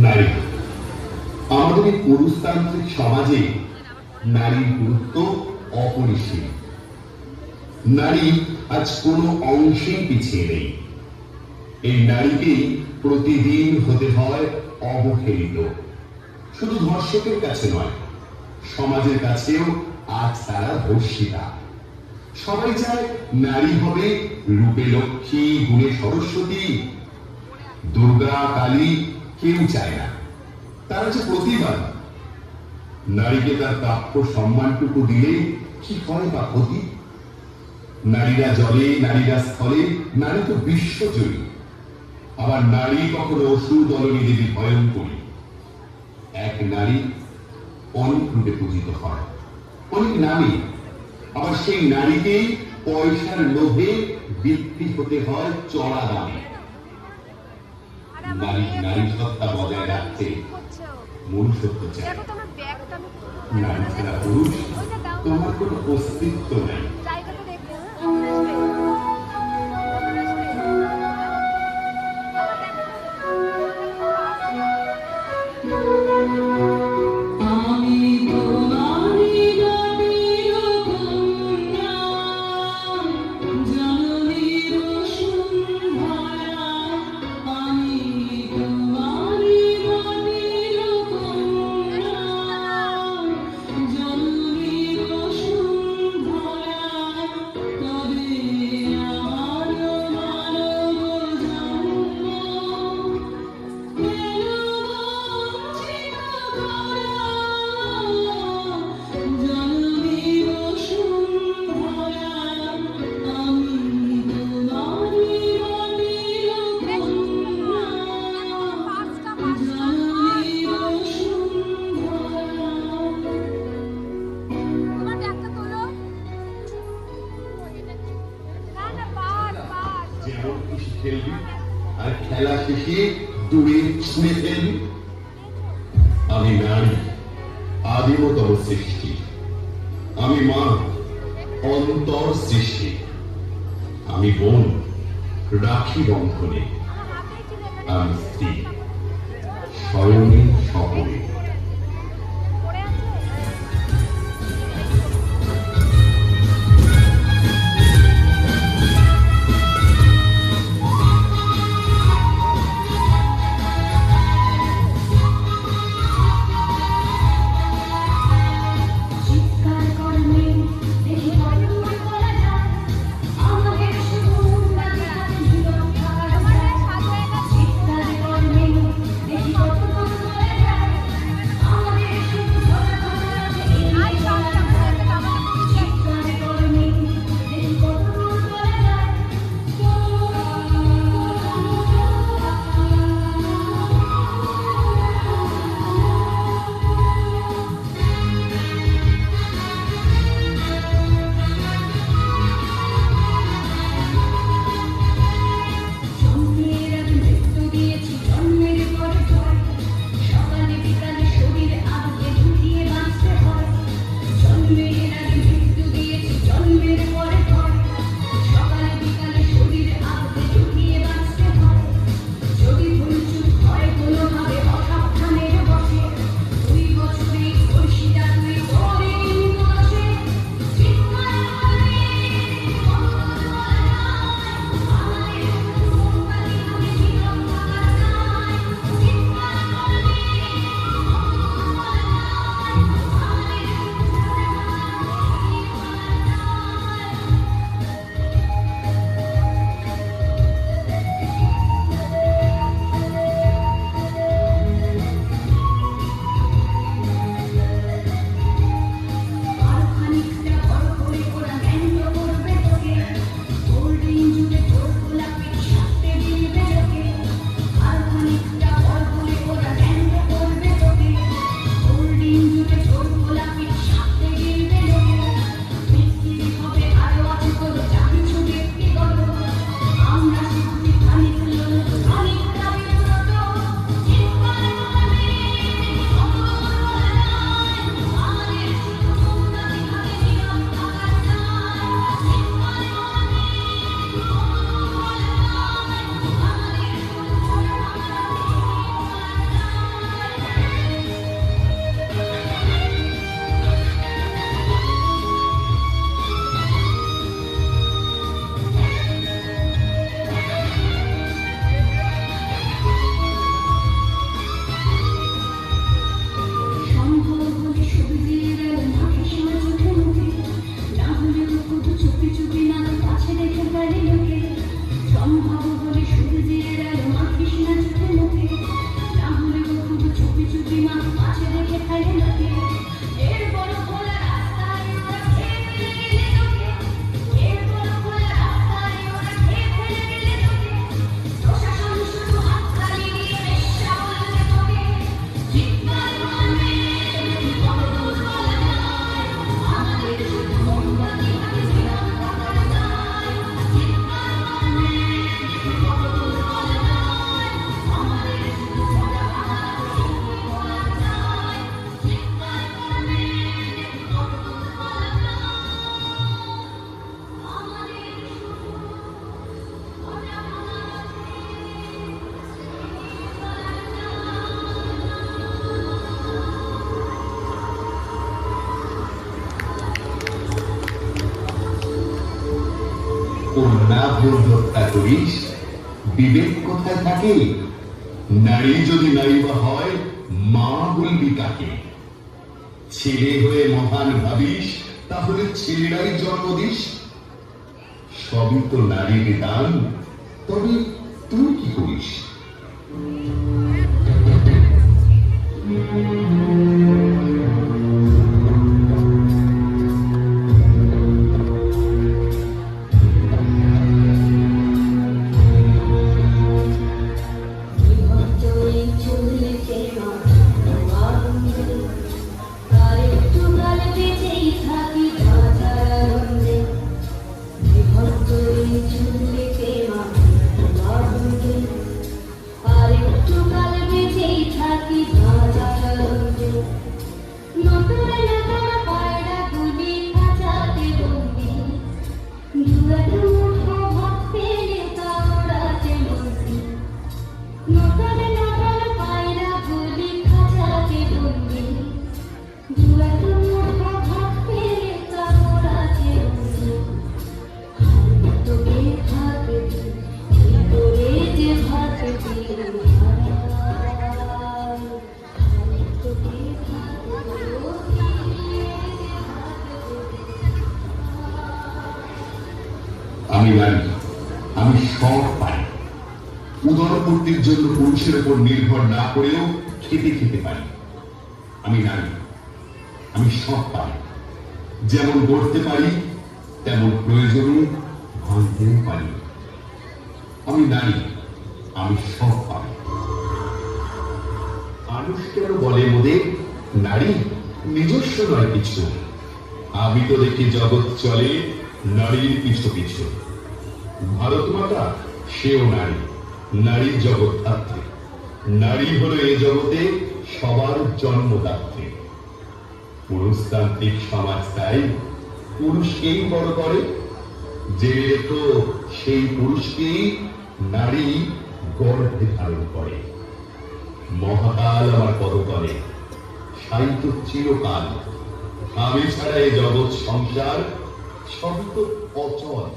নারী আমাদের এই পুরুষতান্ত্রিক সমাজে নারীর গুরুত্ব অপরিসীম। নারী আজ কোনো অংশেই পিছিয়ে নেই। এই নারীকেই প্রতিদিন হতে হয় অবহেলিত, শুধু ধর্ষকের কাছে নয়, সমাজের কাছেও আজ তারা ধর্ষিতা। সবাই চায় নারী হবে রূপে লক্ষ্মী, গুণে সরস্বতী। দুর্গা, কালী কেউ চায় না, তারা যে প্রতিবাদ। নারীকে তার প্রাপ্য সম্মানটুকু দিলে কি হয় বা ক্ষতি? নারীরা জলে, নারীরা স্থলে, নারী তো বিশ্বজয়ী। আবার নারী কখনো অসুর দলনী দেবী ভয়ঙ্করী। এক নারী অনেক রূপে পূজিত হয়, অনেক নারী। আবার সেই নারীকেই পয়সার লোভে বিক্রি হতে হয় চড়া দামে। নারী সত্তা বজায় রাখতে মনুষ্যত্ব চায়। নারী ছাড়া পুরুষ তোমার কোনো অস্তিত্ব নেই। যেমন খুশি খেলবি আর খেলা শেষে দূরে ছুঁড়ে ফেলবি। আমি নারী, আদিমতম সৃষ্টি। আমি মা, অন্তর সৃষ্টি। আমি বোন, রাখি বন্ধনে। আমি স্ত্রী, স্বয়নে সকলে। কন্যা ভ্রূণ হত্যা করিস, বিবেক কোথায় থাকে? নারী যদি নারী বা হয়, মা বলবি কাকে? ছেলে হয়ে মহান ভাবিস, তাহলে ছেলেরাই জন্ম দিস। সবই তো নারীর দান, তবে তুই কি করিস? আমি নারী, আমি সব পারি। উদরপূর্তির জন্য পুরুষের উপর নির্ভর না করেও খেতে খেতে পারি। আমি নারী, আমি সব পারি। যেমন গড়তে পারি, তেমন প্রয়োজনে ভাঙতেও পারি। আমি নারী, আমি সব পারি। মানুষ কেন বলে মোদের নারী নিজস্ব নয় কিছু? আমি তো দেখি জগৎ চলে নারীর পিছু পিছু। ভারত মাতা সেও নারী, নারীর জগৎ ধাত্রী। নারী হলো এ জগতে সবার জন্মদাত্রী। পুরুষতান্ত্রিক সমাজ তাই পুরুষকেই বড় করে। জেনে রেখো, সেই পুরুষকেই নারী গর্ভে ধারণ করে। মহাকাল আমার পদতলে, সাহিত্য চিরকাল। আমি ছাড়া এ জগৎ সংসার সব তো অচল।